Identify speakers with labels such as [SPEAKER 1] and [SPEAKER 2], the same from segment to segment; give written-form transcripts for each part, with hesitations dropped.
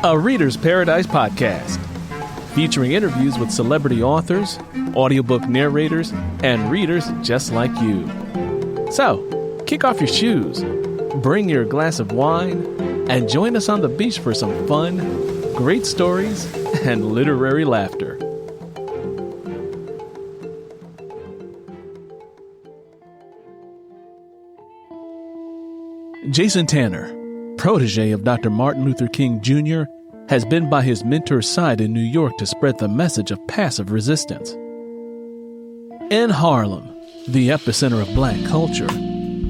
[SPEAKER 1] a Reader's Paradise podcast, featuring interviews with celebrity authors, audiobook narrators, and readers just like you. So, kick off your shoes, bring your glass of wine, and join us on the beach for some fun, great stories, and literary laughter. Jason Tanner, protege of Dr. Martin Luther King Jr., has been by his mentor's side in New York to spread the message of passive resistance. In Harlem, the epicenter of black culture,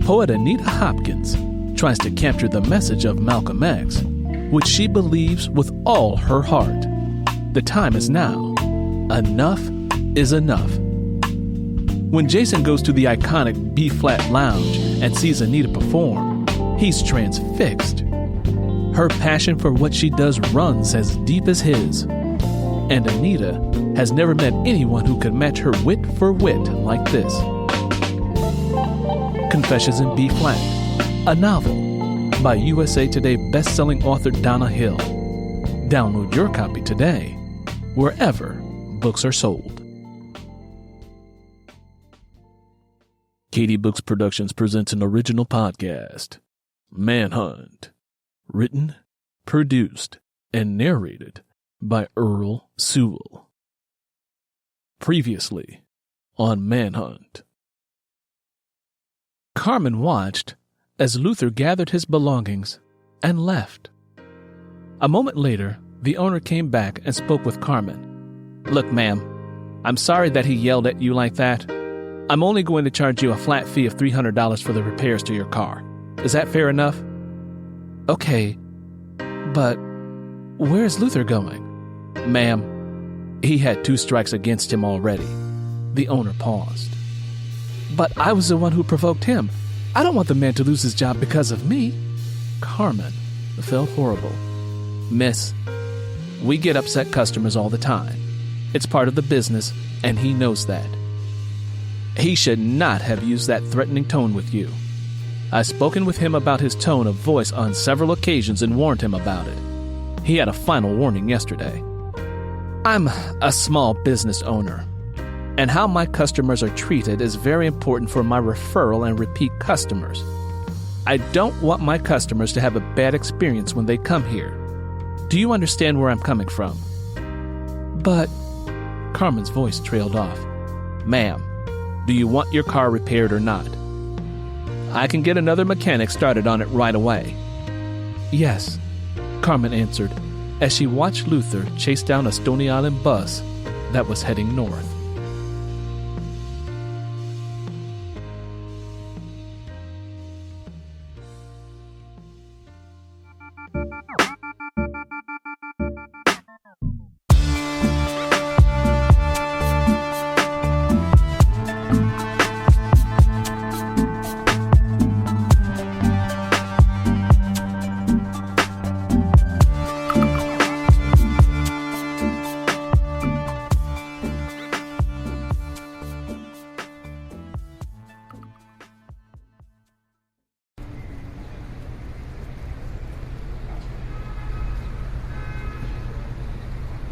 [SPEAKER 1] poet Anita Hopkins tries to capture the message of Malcolm X, which she believes with all her heart. The time is now. Enough is enough. When Jason goes to the iconic B-flat lounge and sees Anita perform, he's transfixed. Her passion for what she does runs as deep as his. And Anita has never met anyone who could match her wit for wit like this. Confessions in B-Flat, a novel by USA Today bestselling author Donna Hill. Download your copy today, wherever books are sold. Katie Books Productions presents an original podcast, Manhunt. Written, produced, and narrated by Earl Sewell. Previously on Manhunt. Carmen watched as Luther gathered his belongings and left. A moment later, the owner came back and spoke with Carmen. "Look, ma'am, I'm sorry that he yelled at you like that. I'm only going to charge you a flat fee of $300 for the repairs to your car. Is that fair enough?" "Okay, but where's Luther going?" "Ma'am, he had 2 strikes against him already." The owner paused. "But I was the one who provoked him. I don't want the man to lose his job because of me." Carmen felt horrible. "Miss, we get upset customers all the time. It's part of the business, and he knows that. He should not have used that threatening tone with you. I've spoken with him about his tone of voice on several occasions and warned him about it. He had a final warning yesterday. I'm a small business owner, and how my customers are treated is very important for my referral and repeat customers. I don't want my customers to have a bad experience when they come here. Do you understand where I'm coming from?" "But," Carmen's voice trailed off. "Ma'am, do you want your car repaired or not? I can get another mechanic started on it right away." "Yes," Carmen answered as she watched Luther chase down a Stony Island bus that was heading north.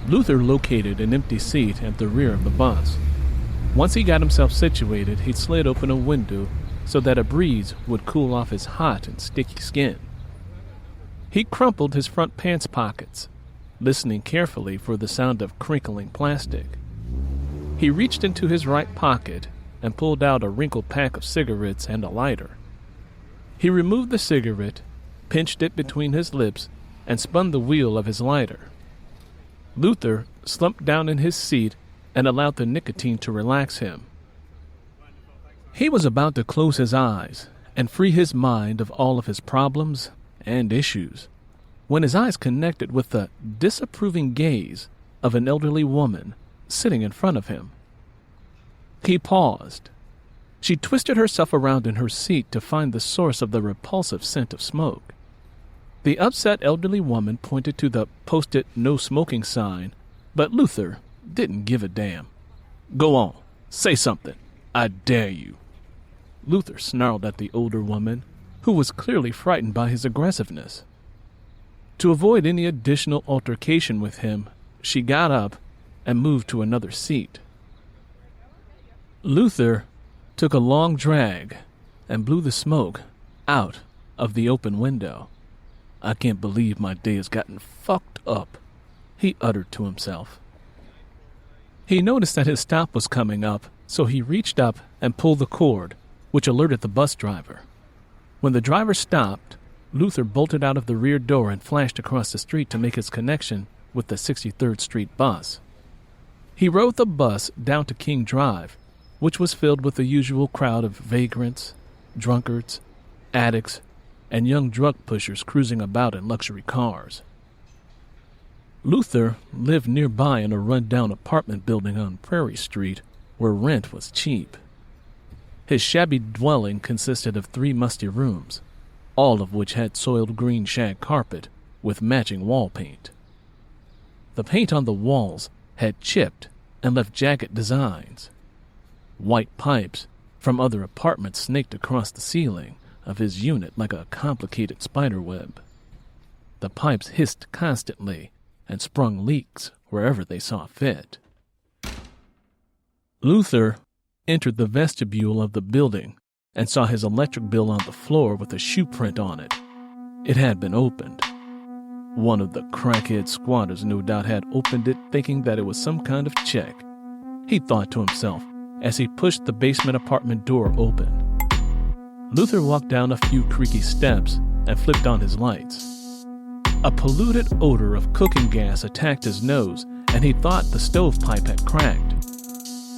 [SPEAKER 1] Luther located an empty seat at the rear of the bus. Once he got himself situated, he slid open a window so that a breeze would cool off his hot and sticky skin. He crumpled his front pants pockets, listening carefully for the sound of crinkling plastic. He reached into his right pocket and pulled out a wrinkled pack of cigarettes and a lighter. He removed the cigarette, pinched it between his lips, and spun the wheel of his lighter. Luther slumped down in his seat and allowed the nicotine to relax him. He was about to close his eyes and free his mind of all of his problems and issues when his eyes connected with the disapproving gaze of an elderly woman sitting in front of him. He paused. She twisted herself around in her seat to find the source of the repulsive scent of smoke. The upset elderly woman pointed to the posted "no smoking" sign, but Luther didn't give a damn. "Go on, say something. I dare you." Luther snarled at the older woman, who was clearly frightened by his aggressiveness. To avoid any additional altercation with him, she got up and moved to another seat. Luther took a long drag and blew the smoke out of the open window. "I can't believe my day has gotten fucked up," he uttered to himself. He noticed that his stop was coming up, so he reached up and pulled the cord, which alerted the bus driver. When the driver stopped, Luther bolted out of the rear door and flashed across the street to make his connection with the 63rd Street bus. He rode the bus down to King Drive, which was filled with the usual crowd of vagrants, drunkards, addicts, and young drug pushers cruising about in luxury cars. Luther lived nearby in a run-down apartment building on Prairie Street, where rent was cheap. His shabby dwelling consisted of 3 musty rooms, all of which had soiled green shag carpet with matching wall paint. The paint on the walls had chipped and left jagged designs. White pipes from other apartments snaked across the ceiling of his unit like a complicated spider web. The pipes hissed constantly and sprung leaks wherever they saw fit. Luther entered the vestibule of the building and saw his electric bill on the floor with a shoe print on it. It had been opened. One of the crackhead squatters no doubt had opened it thinking that it was some kind of check, he thought to himself as he pushed the basement apartment door open. Luther walked down a few creaky steps and flipped on his lights. A polluted odor of cooking gas attacked his nose, and he thought the stovepipe had cracked.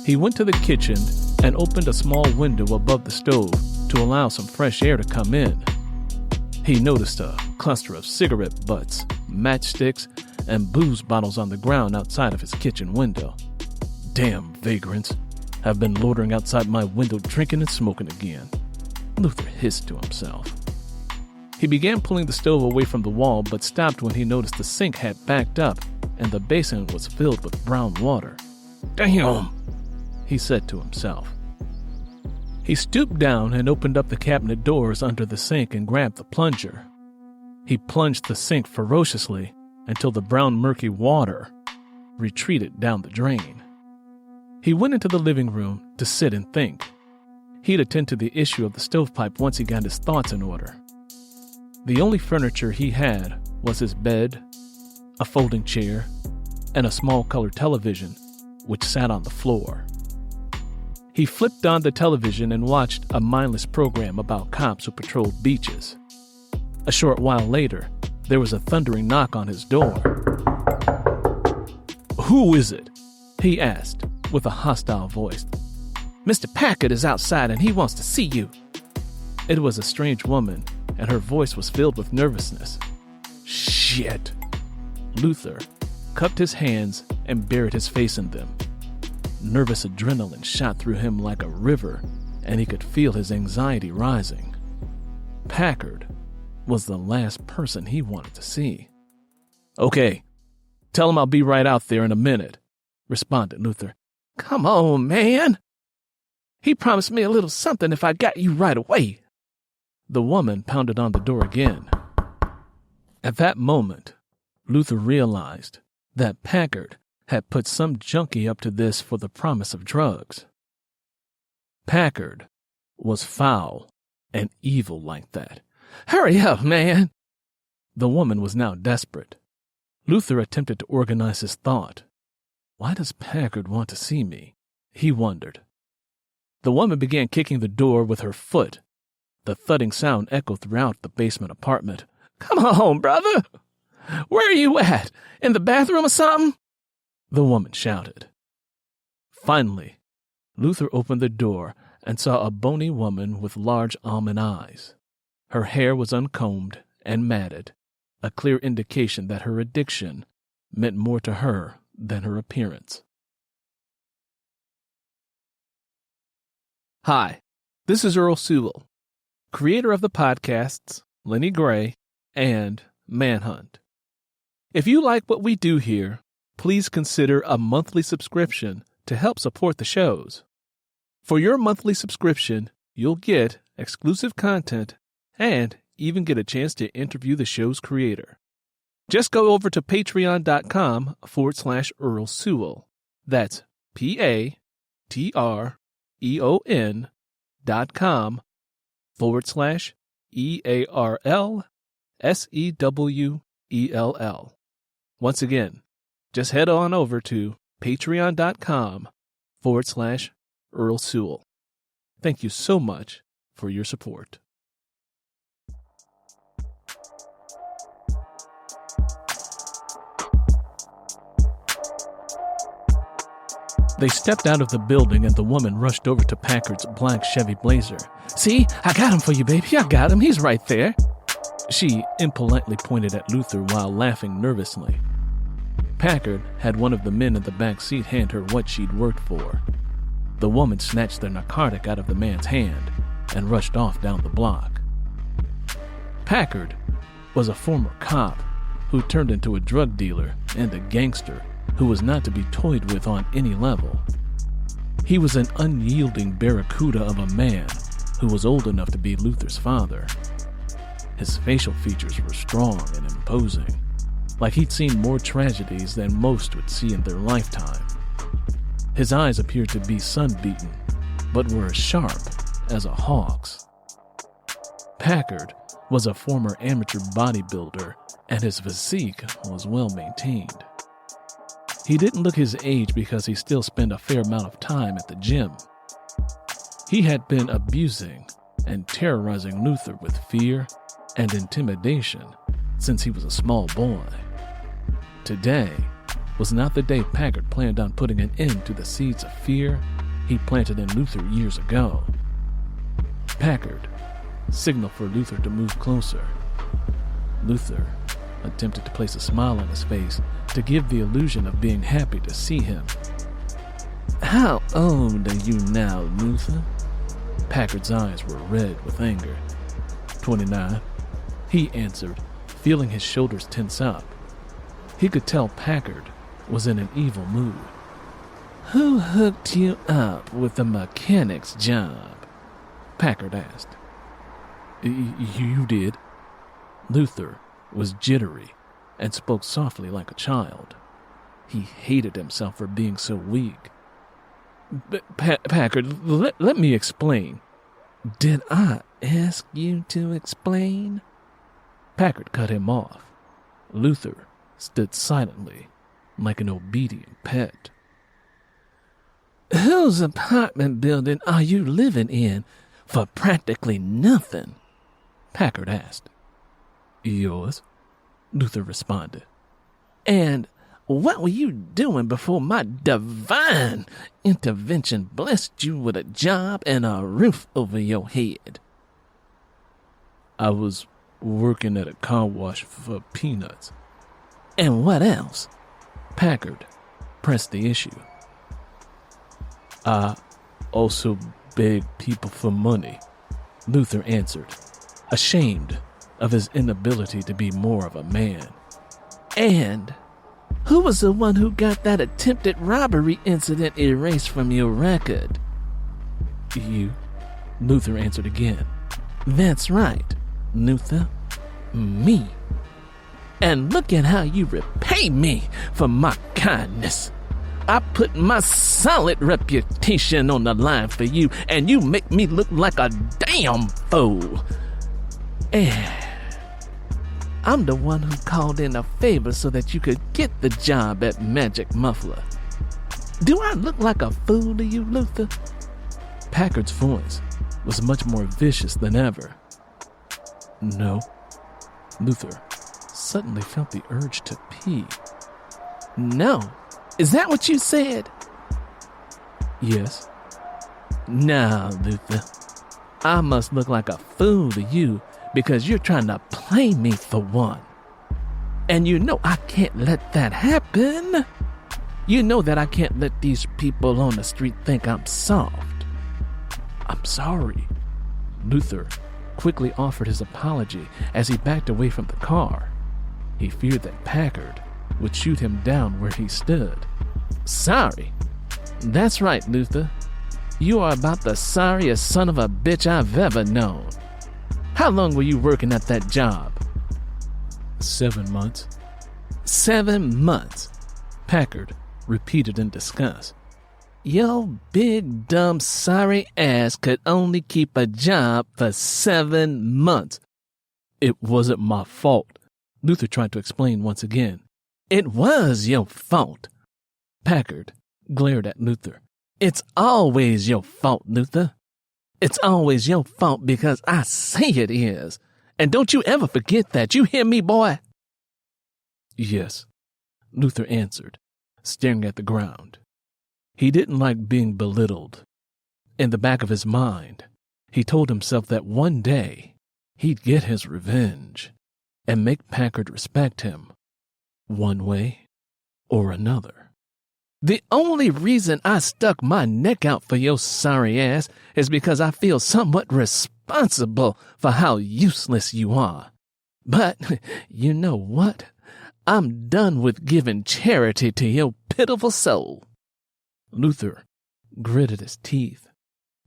[SPEAKER 1] He went to the kitchen and opened a small window above the stove to allow some fresh air to come in. He noticed a cluster of cigarette butts, matchsticks, and booze bottles on the ground outside of his kitchen window. "Damn vagrants have been loitering outside my window drinking and smoking again," Luther hissed to himself. He began pulling the stove away from the wall, but stopped when he noticed the sink had backed up and the basin was filled with brown water. "Damn," he said to himself. He stooped down and opened up the cabinet doors under the sink and grabbed the plunger. He plunged the sink ferociously until the brown murky water retreated down the drain. He went into the living room to sit and think. He'd attend to the issue of the stovepipe once he got his thoughts in order. The only furniture he had was his bed, a folding chair, and a small color television, which sat on the floor. He flipped on the television and watched a mindless program about cops who patrolled beaches. A short while later, there was a thundering knock on his door. "Who is it?" he asked with a hostile voice. "Mr. Packard is outside and he wants to see you." It was a strange woman, and her voice was filled with nervousness. "Shit!" Luther cupped his hands and buried his face in them. Nervous adrenaline shot through him like a river, and he could feel his anxiety rising. Packard was the last person he wanted to see. "Okay, tell him I'll be right out there in a minute," responded Luther. "Come on, man. He promised me a little something if I got you right away." The woman pounded on the door again. At that moment, Luther realized that Packard had put some junkie up to this for the promise of drugs. Packard was foul and evil like that. "Hurry up, man!" The woman was now desperate. Luther attempted to organize his thought. Why does Packard want to see me? He wondered. The woman began kicking the door with her foot. The thudding sound echoed throughout the basement apartment. "Come on, brother! Where are you at? In the bathroom or something?" the woman shouted. Finally, Luther opened the door and saw a bony woman with large almond eyes. Her hair was uncombed and matted, a clear indication that her addiction meant more to her than her appearance. Hi, this is Earl Sewell, creator of the podcasts Lenny Gray and Manhunt. If you like what we do here, please consider a monthly subscription to help support the shows. For your monthly subscription, you'll get exclusive content and even get a chance to interview the show's creator. Just go over to patreon.com/Earl Sewell. That's patreon.com/EARLSEWELL. Once again, just head on over to patreon.com/Earl Sewell. Thank you so much for your support. They stepped out of the building and the woman rushed over to Packard's black Chevy Blazer. "See, I got him for you, baby. I got him. He's right there." She impolitely pointed at Luther while laughing nervously. Packard had one of the men in the back seat hand her what she'd worked for. The woman snatched the narcotic out of the man's hand and rushed off down the block. Packard was a former cop who turned into a drug dealer and a gangster who was not to be toyed with on any level. He was an unyielding barracuda of a man who was old enough to be Luther's father. His facial features were strong and imposing, like he'd seen more tragedies than most would see in their lifetime. His eyes appeared to be sun-beaten, but were as sharp as a hawk's. Packard was a former amateur bodybuilder, and his physique was well maintained. He didn't look his age because he still spent a fair amount of time at the gym. He had been abusing and terrorizing Luther with fear and intimidation since he was a small boy. Today was not the day Packard planned on putting an end to the seeds of fear he planted in Luther years ago. Packard signaled for Luther to move closer. Luther attempted to place a smile on his face to give the illusion of being happy to see him. "How old are you now, Luther?" Packard's eyes were red with anger. 29, he answered, feeling his shoulders tense up. He could tell Packard was in an evil mood. "Who hooked you up with the mechanic's job?" Packard asked. You did." Luther was jittery and spoke softly like a child. He hated himself for being so weak. Packard, let me explain." "Did I ask you to explain?" Packard cut him off. Luther stood silently, like an obedient pet. "Whose apartment building are you living in for practically nothing?" Packard asked. "Yours," Luther responded. "And what were you doing before my divine intervention blessed you with a job and a roof over your head?" "I was working at a car wash for peanuts." "And what else?" Packard pressed the issue. "I also begged people for money," Luther answered, ashamed of his inability to be more of a man. "And who was the one who got that attempted robbery incident erased from your record?" "You," Luther answered again. "That's right, Luther. Me. And look at how you repay me for my kindness. I put my solid reputation on the line for you, and you make me look like a damn fool. And I'm the one who called in a favor so that you could get the job at Magic Muffler. Do I look like a fool to you, Luther?" Packard's voice was much more vicious than ever. "No." Luther suddenly felt the urge to pee. "No? Is that what you said?" "Yes." "Now, Luther, I must look like a fool to you because you're trying to play me for one. And you know I can't let that happen. You know that I can't let these people on the street think I'm soft." "I'm sorry." Luther quickly offered his apology as he backed away from the car. He feared that Packard would shoot him down where he stood. "Sorry? That's right, Luther. You are about the sorriest son of a bitch I've ever known. How long were you working at that job?" 7 months. 7 months, Packard repeated in disgust. Your big, dumb, sorry ass could only keep a job for 7 months. It wasn't my fault, Luther tried to explain once again. It was your fault. Packard glared at Luther. It's always your fault, Luther. It's always your fault because I say it is. And don't you ever forget that. You hear me, boy? Yes, Luther answered, staring at the ground. He didn't like being belittled. In the back of his mind, he told himself that one day he'd get his revenge and make Packard respect him, one way or another. The only reason I stuck my neck out for your sorry ass is because I feel somewhat responsible for how useless you are. But you know what? I'm done with giving charity to your pitiful soul. Luther gritted his teeth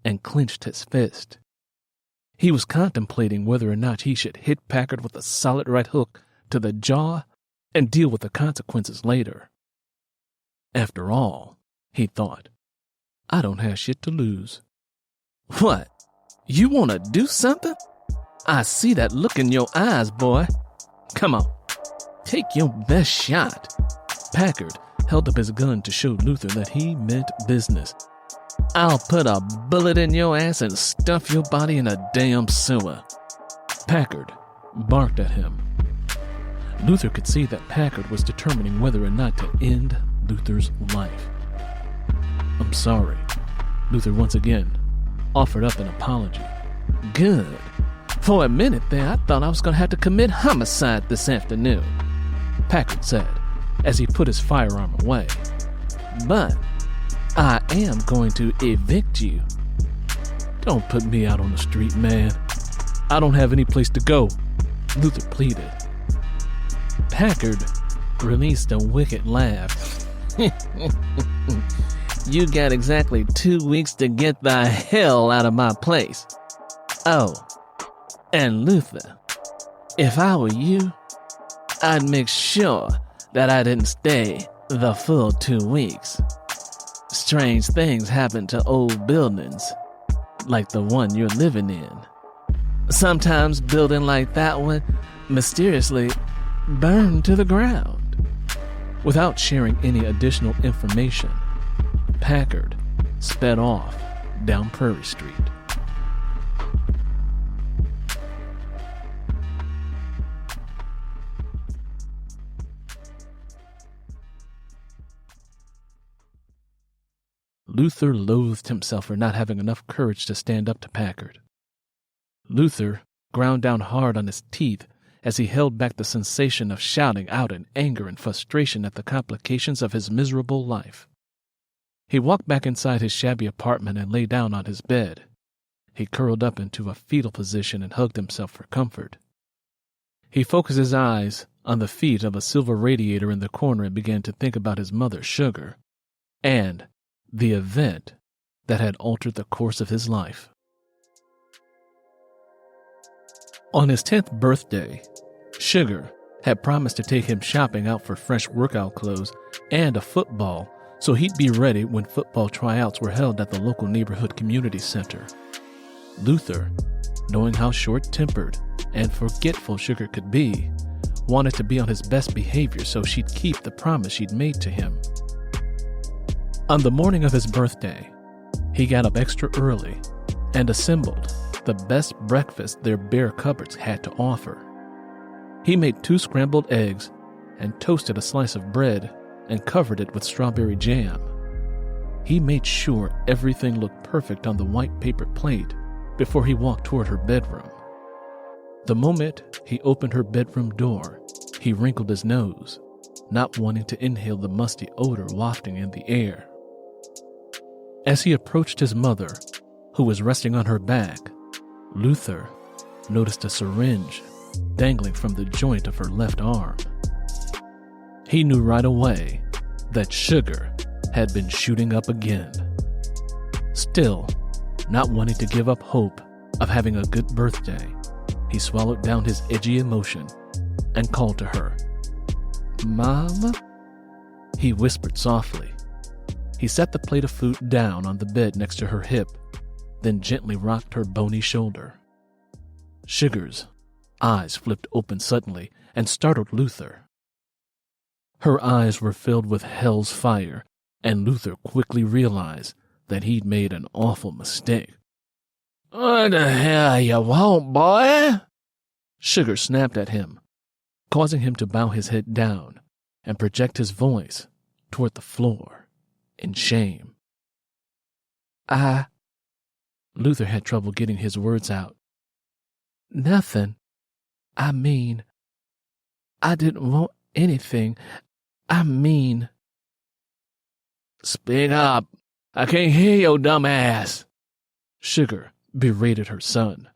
[SPEAKER 1] and clenched his fist. He was contemplating whether or not he should hit Packard with a solid right hook to the jaw and deal with the consequences later. After all, he thought, I don't have shit to lose. What? You want to do something? I see that look in your eyes, boy. Come on, take your best shot. Packard held up his gun to show Luther that he meant business. I'll put a bullet in your ass and stuff your body in a damn sewer. Packard barked at him. Luther could see that Packard was determining whether or not to end Luther's life. I'm sorry, Luther once again offered up an apology. Good. For a minute there, I thought I was going to have to commit homicide this afternoon, Packard said as he put his firearm away. But I am going to evict you. Don't put me out on the street, man. I don't have any place to go, Luther pleaded. Packard released a wicked laugh. You got exactly 2 weeks to get the hell out of my place. Oh, and Luther, if I were you, I'd make sure that I didn't stay the full 2 weeks. Strange things happen to old buildings, like the one you're living in. Sometimes building like that one mysteriously burned to the ground. Without sharing any additional information, Packard sped off down Prairie Street. Luther loathed himself for not having enough courage to stand up to Packard. Luther ground down hard on his teeth as he held back the sensation of shouting out in anger and frustration at the complications of his miserable life. He walked back inside his shabby apartment and lay down on his bed. He curled up into a fetal position and hugged himself for comfort. He focused his eyes on the feet of a silver radiator in the corner and began to think about his mother, Sugar, and the event that had altered the course of his life. On his 10th birthday, Sugar had promised to take him shopping out for fresh workout clothes and a football so he'd be ready when football tryouts were held at the local neighborhood community center. Luther, knowing how short-tempered and forgetful Sugar could be, wanted to be on his best behavior so she'd keep the promise she'd made to him. On the morning of his birthday, he got up extra early and assembled the best breakfast their bare cupboards had to offer. He made 2 scrambled eggs and toasted a slice of bread and covered it with strawberry jam. He made sure everything looked perfect on the white paper plate before he walked toward her bedroom. The moment he opened her bedroom door, he wrinkled his nose, not wanting to inhale the musty odor wafting in the air. As he approached his mother, who was resting on her back, Luther noticed a syringe dangling from the joint of her left arm. He knew right away that Sugar had been shooting up again. Still, not wanting to give up hope of having a good birthday, he swallowed down his edgy emotion and called to her. Mama? He whispered softly. He set the plate of food down on the bed next to her hip, then gently rocked her bony shoulder. Sugar's eyes flipped open suddenly and startled Luther. Her eyes were filled with hell's fire, and Luther quickly realized that he'd made an awful mistake. "What the hell you want, boy?" Sugar snapped at him, causing him to bow his head down and project his voice toward the floor in shame. Luther had trouble getting his words out. "Nothing. I mean, I didn't want anything. I mean..." "Speak up. I can't hear your dumb ass," Sugar berated her son.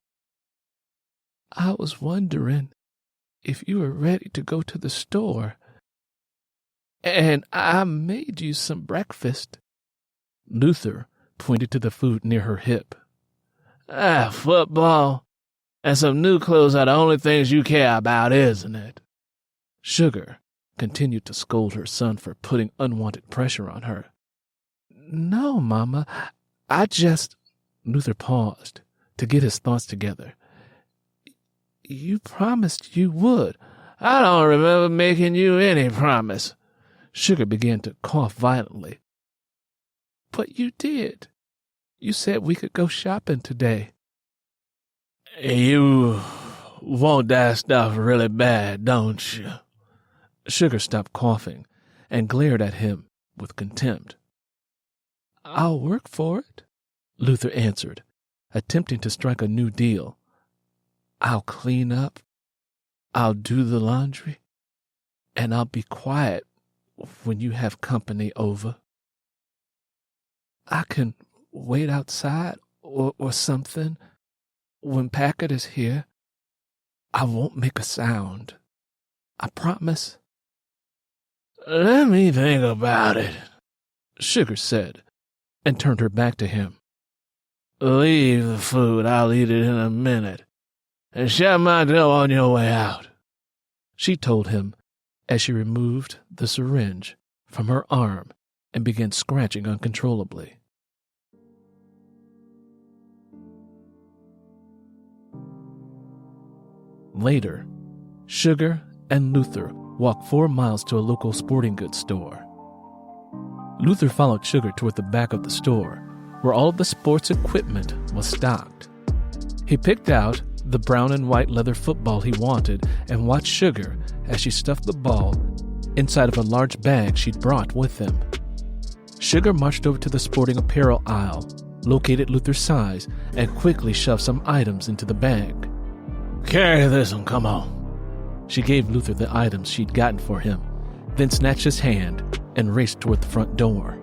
[SPEAKER 1] "I was wondering if you were ready to go to the store. And I made you some breakfast." Luther pointed to the food near her hip. Football and some new clothes are the only things you care about, isn't it?" Sugar continued to scold her son for putting unwanted pressure on her. "No, Mama, I just..." Luther paused to get his thoughts together. "You promised you would." "I don't remember making you any promise." Sugar began to cough violently. "But you did. You said we could go shopping today." "You want that stuff really bad, don't you?" Sugar stopped coughing and glared at him with contempt. "I'll work for it," Luther answered, attempting to strike a new deal. "I'll clean up, I'll do the laundry, and I'll be quiet when you have company over. I can wait outside or something. When Packard is here, I won't make a sound. I promise." "Let me think about it," Sugar said, and turned her back to him. "Leave the food, I'll eat it in a minute. And shut my door on your way out," she told him as she removed the syringe from her arm and began scratching uncontrollably. Later, Sugar and Luther walked 4 miles to a local sporting goods store. Luther followed Sugar toward the back of the store, where all of the sports equipment was stocked. He picked out the brown and white leather football he wanted and watched Sugar as she stuffed the ball inside of a large bag she'd brought with them. Sugar marched over to the sporting apparel aisle, located Luther's size, and quickly shoved some items into the bag. "Carry this one, come on." She gave Luther the items she'd gotten for him, then snatched his hand and raced toward the front door.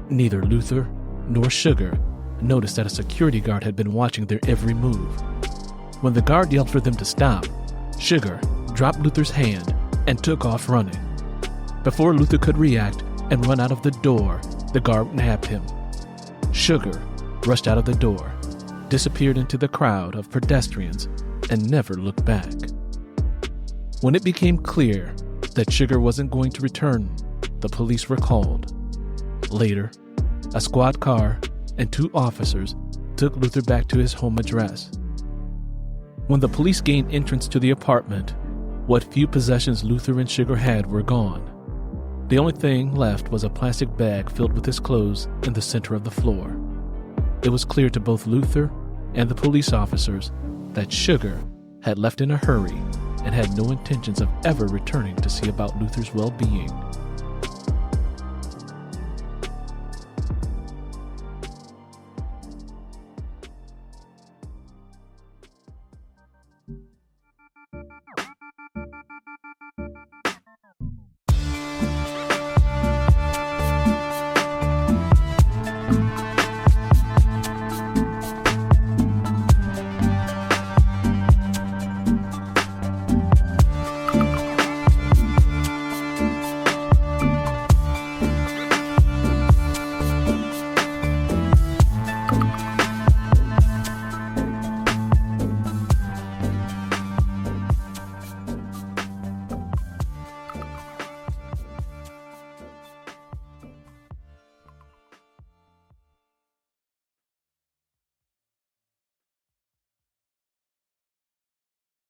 [SPEAKER 1] Neither Luther nor Sugar noticed that a security guard had been watching their every move. When the guard yelled for them to stop, Sugar dropped Luther's hand and took off running. Before Luther could react and run out of the door, the guard nabbed him. Sugar rushed out of the door, disappeared into the crowd of pedestrians, and never looked back. When it became clear that Sugar wasn't going to return, the police were called. Later, a squad car and 2 officers took Luther back to his home address. When the police gained entrance to the apartment, what few possessions Luther and Sugar had were gone. The only thing left was a plastic bag filled with his clothes in the center of the floor. It was clear to both Luther and the police officers that Sugar had left in a hurry and had no intentions of ever returning to see about Luther's well-being.